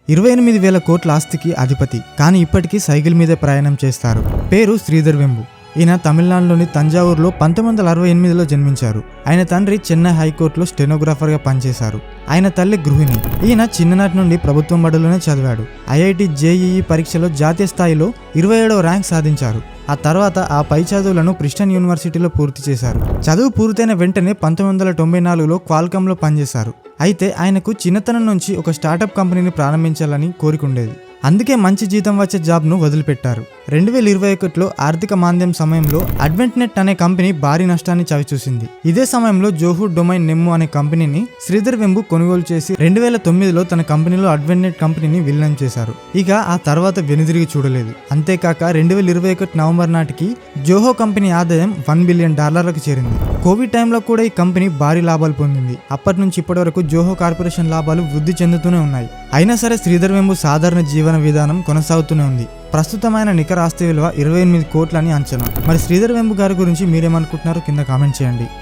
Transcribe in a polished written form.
28,000 కోట్ల ఆస్తికి అధిపతి. కానీ ఇప్పటికీ సైకిల్ మీదే ప్రయాణం చేస్తారు. పేరు శ్రీధర్ వెంబు. ఈయన తమిళనాడులోని తంజావూరులో 1968లో జన్మించారు. ఆయన తండ్రి చెన్నై హైకోర్టులో స్టెనోగ్రాఫర్గా పనిచేశారు. ఆయన తల్లి గృహిణి. ఈయన చిన్ననాటి నుండి ప్రభుత్వం బడులోనే చదివాడు. ఐఐటి జేఈఈ పరీక్షలో జాతీయ స్థాయిలో 27వ ర్యాంక్ సాధించారు. ఆ తర్వాత ఆ పై చదువులను ప్రిస్టన్ యూనివర్సిటీలో పూర్తి చేశారు. చదువు పూర్తయిన వెంటనే 1994లో క్వాల్కామ్లో పనిచేశారు. అయితే ఆయనకు చిన్నతనం నుంచి ఒక స్టార్టప్ కంపెనీని ప్రారంభించాలని కోరికుండేది. అందుకే మంచి జీతం వచ్చే జాబ్ను వదిలిపెట్టారు. 2021లో ఆర్థిక మాంద్యం సమయంలో అడ్వెంట్ నెట్ అనే కంపెనీ భారీ నష్టాన్ని చవిచూసింది. ఇదే సమయంలో జోహూ డొమైన్ నెమ్ము అనే కంపెనీని శ్రీధర్ వెంబు కొనుగోలు చేసి 2009లో తన కంపెనీలో అడ్వెంట్ నెట్ కంపెనీని విలీనం చేశారు. ఇక ఆ తర్వాత వెనుదిరిగి చూడలేదు. అంతేకాక 2021 నవంబర్ నాటికి జోహో కంపెనీ ఆదాయం $1 బిలియన్ చేరింది. కోవిడ్ టైంలో కూడా ఈ కంపెనీ భారీ లాభాలు పొందింది. అప్పటి నుంచి ఇప్పటి వరకు జోహో కార్పొరేషన్ లాభాలు వృద్ధి చెందుతూనే ఉన్నాయి. అయినా సరే శ్రీధర్ వెంబు సాధారణ జీవన విధానం కొనసాగుతూనే ఉంది. ప్రస్తుతమైన నికర ఆస్తి విలువ 28 కోట్లని అంచనా. మరి శ్రీధర్ వెంబు గారి గురించి మీరేమనుకుంటున్నారో కింద కామెంట్ చేయండి.